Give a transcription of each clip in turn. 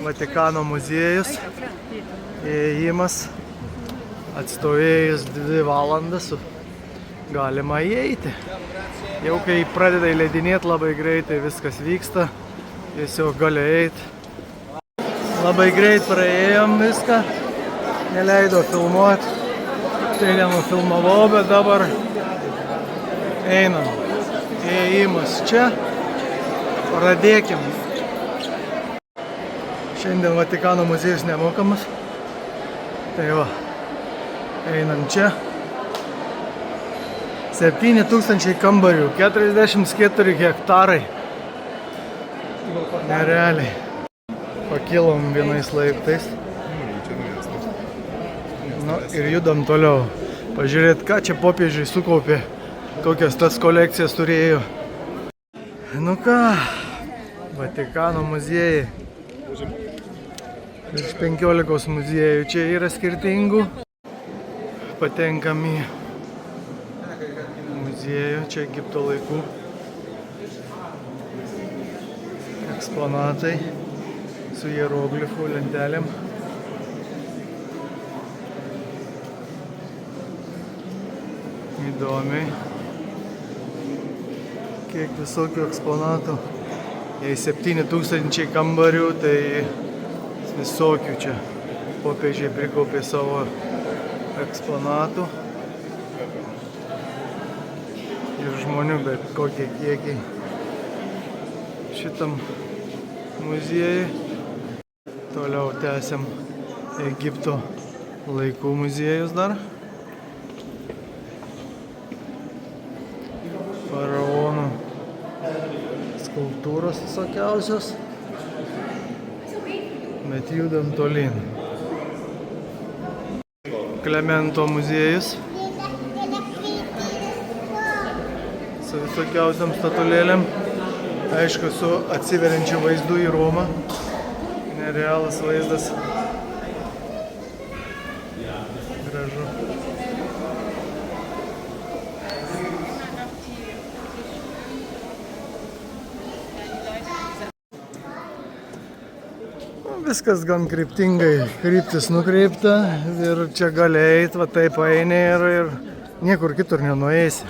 Vatikano muziejus. Įėjimas atstovėjus 2 valandas, galima įeiti. Jau kai pradeda įleidinėti labai greitai, viskas vyksta, tiesiog gali eiti. Labai greit praėjom viską, neleido filmuoti, tai nenufilmavau, bet dabar einam. Įėjimas čia, pradėkim. Šiandien Vatikano muziejus nemokamas, tai va, einam čia. 7000 kambarių, 44 hektarai. Nerealiai. Pakilom vienais laiptais. Nu, ir judam toliau. Pažiūrėt, ką čia popiežiai sukaupė, kokias tas kolekcijas turėjo. Nu ką, Vatikano muziejai. Virš 15 muziejų čia yra skirtingų. Patenkam į muziejų, čia Egipto laikų eksponatai su hieroglifų lentelėm. Įdomiai. Kiek visokių eksponatų. Jei 7000 kambarių, tai visokių čia popiežiai prikaupė savo eksponatų ir žmonių, bet kokie kiekiai šitam muziejui. Toliau tęsiam Egipto laikų muziejus dar. Faraonų skulptūros visokiausios. Bet judam tolyn. Klemento muziejus. Su visokiausiam statulėlėm. Aišku, su atsiveriančiu vaizdu į Romą. Nerealas vaizdas. Gražu. Viskas gan kryptingai, kryptis nukreipta ir čia gali eiti, va taip eini ir niekur kitur nenueisi.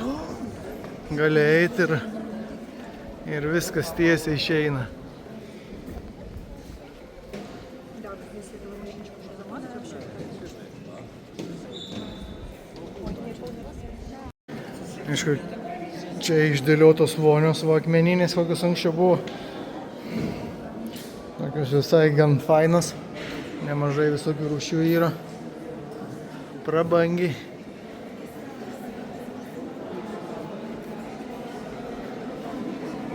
Gali eiti ir viskas tiesiai išeina. Aišku, čia išdėliotos vonios akmeninės, kokios anksčiau buvo. Tokios visai gan fainos, nemažai visokių rūšių yra, prabangiai.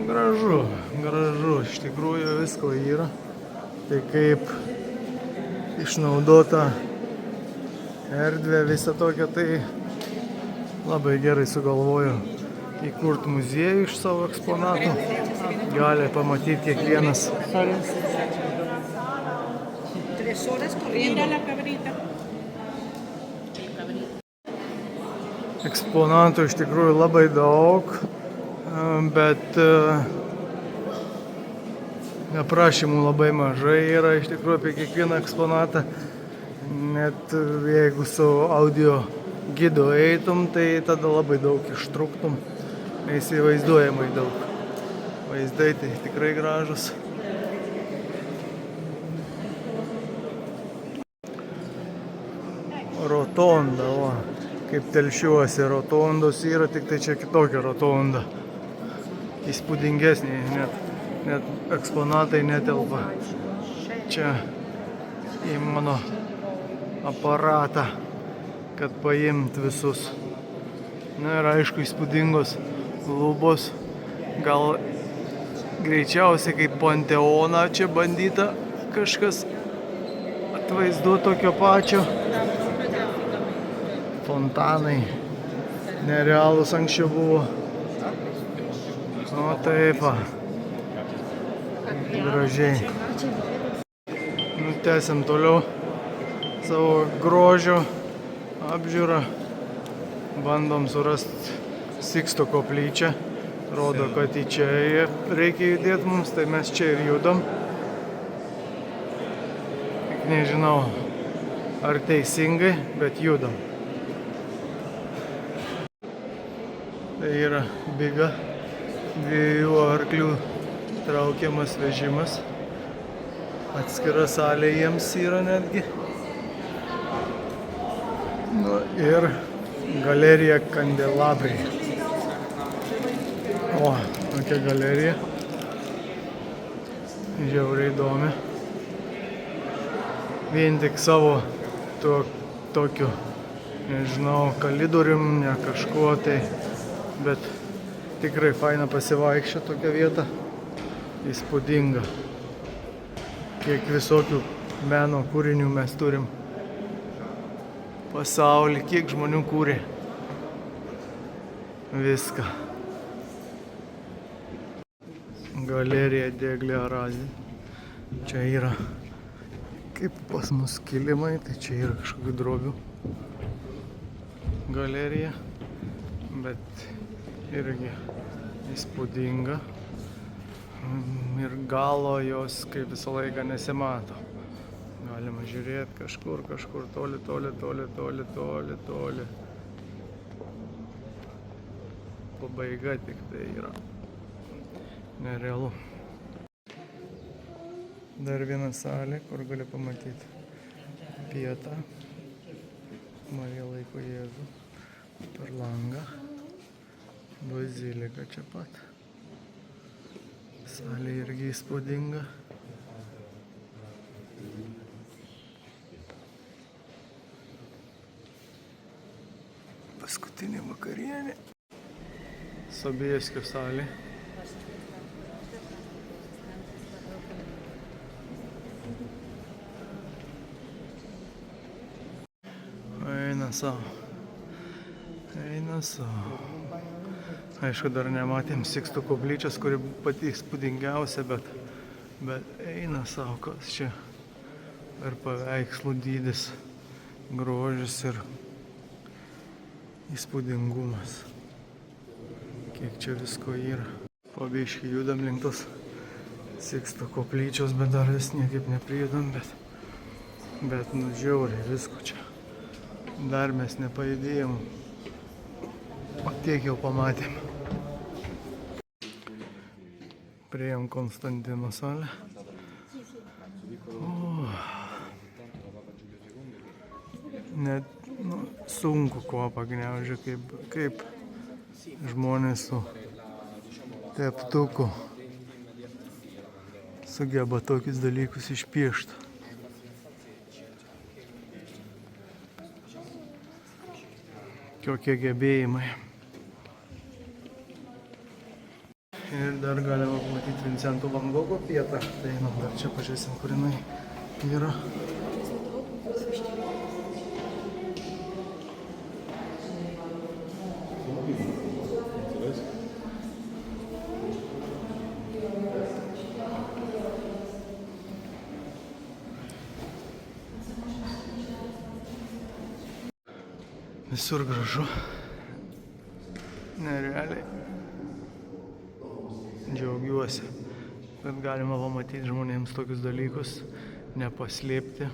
Gražu, gražu, iš tikrųjų visko yra. Tai kaip išnaudota erdvė visą tokią, tai labai gerai sugalvojo įkurt muziejų iš savo eksponatų. Gali pamatyti kiekvienas. Eksponatų iš tikrųjų labai daug, bet aprašymų labai mažai yra iš tikrųjų apie kiekvieną eksponatą. Net jeigu su audio gidu eitum, tai tada labai daug ištruktum. Neįsivaizduojamai daug. Vaizdai tai tikrai gražus. Rotonda, va. Kaip Telšiuose rotondos yra, tik tai čia kitokia rotonda. Įspūdingesnė, net eksponatai netelpa čia į mano aparatą, kad paimt visus. Na ir aišku, įspūdingos lubos. Gal greičiausiai kaip Panteoną čia bandyta kažkas atvaizduoti tokio pačio. Fontanai nerealūs anksčiau buvo. O taip, gražiai. Tęsiam toliau savo grožio apžiūrą. Bandom surasti Siksto koplyčią. Rodo, kad į čia reikia judėti mums, tai mes čia ir judam. Tik nežinau, ar teisingai, bet judam. Tai yra biga, 2 arklių traukiamas vežimas. Atskira salė jiems yra netgi. Nu, ir galerija Kandelabrai. O, tokia galerija. Žiauriai įdomi. Vien tik savo tokiu, nežinau, kalidorium, ne kažkuo tai, bet tikrai faina pasivaikščioti tokią vietą. Įspūdinga. Kiek visokių meno kūrinių mes turim pasaulį, kiek žmonių kūrė viską. Galerija Deglė Arazė. Čia yra kaip pas mus kilimai, tai čia yra kažkokių drobių galerija, bet irgi įspūdinga. Ir galo jos kaip visą laiką nesimato. Galima žiūrėti kažkur toli. Pabaiga tik tai yra nerealu. Dar viena salė, kur gali pamatyti pietą. Marija laiko Jėzų per langą. Bazilika čia pat. Salė irgi įspūdinga. Paskutinė vakarienė. Sobieskio salė. Eina savo. Aišku, dar nematėm Siksto koplyčios, kuri pati įspūdingiausia, bet eina savo, kas čia ir paveikslų dydis, grožis ir įspūdingumas. Kiek čia visko yra. Po biškį judam link tos Siksto koplyčios, bet dar vis niekaip neprijudam, bet žiauriai visko čia. Dar mes nepajudėjom, o tiek jau pamatėm. Priėjom Konstantino salę. Net sunku kvapą gniaužia, kaip žmonės su teptuku sugeba tokius dalykus išpiešti. Kokie gebėjimai. Ir dar galima pamatyti Vincento Van Gogo pietą. Tai dar čia pažiūrėsim, kur jinai yra. Visur gražu. Nerealiai. Džiaugiuosi, kad galima pamatyti žmonėms tokius dalykus, nepaslėpti.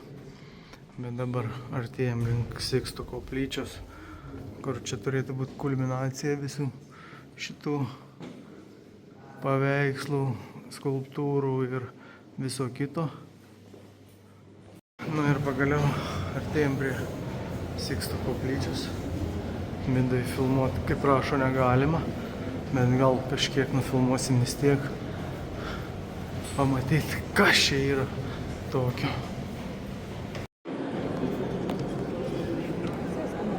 Bet dabar artėjam link Siksto koplyčios, kur čia turėtų būti kulminacija visų šitų paveikslų, skulptūrų ir viso kito. Na ir pagaliau artėjam prie Siksto koplyčios. Vidai filmuoti, kaip prašo, negalima, bet gal kažkiek nufilmuosim vis tiek. Pamatyti, kas čia yra tokio.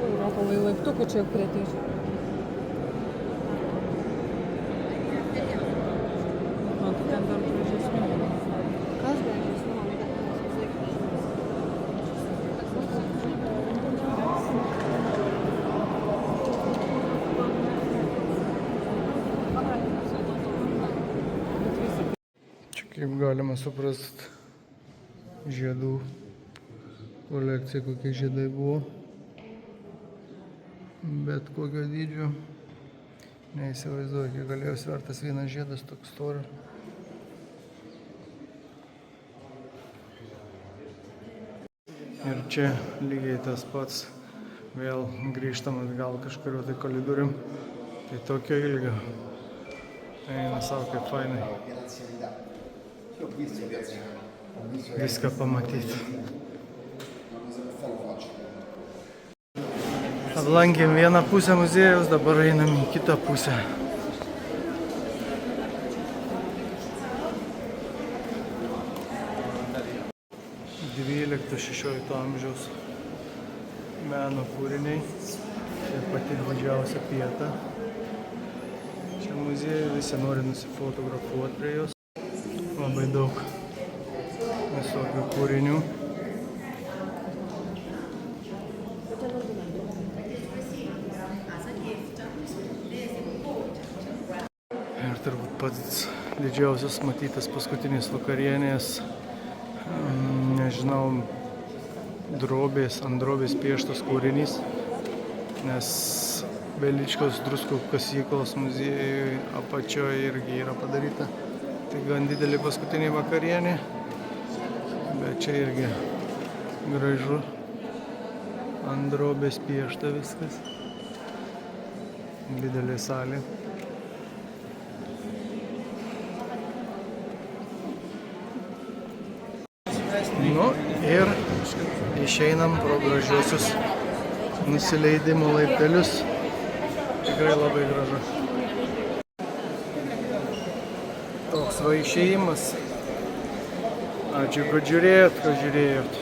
Europoje laiptukų čia pritėžiu. O tu ten dar gražesnių. Kas gražesnių? Kaip galima suprast žiedų kolekcija, kokie žiedai buvo. Bet kokio dydžio neįsivaizduoju, kiek galėjo svertas vienas žiedas toks storio. Ir čia lygiai tas pats. Vėl grįžtam atgal kažkurio tai koridorium. Tai tokio ilgio. Eina savo kaip fainai. Viską pamatyti. Aplankėm vieną pusę muziejaus, dabar einam į kitą pusę. XII-XVI amžiaus meno kūriniai. Čia pati didžiausia pieta. Čia muziejuje visi nori nusifotografuoti prie jos. Labai daug visokių kūrinių. Ir turbūt pats didžiausias matytas paskutinės vakarienės, nežinau, ant drobės pieštas kūrinys, nes Veličkos druskų kasyklos muziejuje apačioje irgi yra padaryta. Tai gan didelė paskutinė vakarienė, bet čia irgi gražu, ant drobės piešta viskas. Didelė salė. Nu ir išeinam pro gražiosius nusileidimo laiptelius. Tikrai labai gražu. Toks va išėjimas. Ačiū, kad žiūrėjot.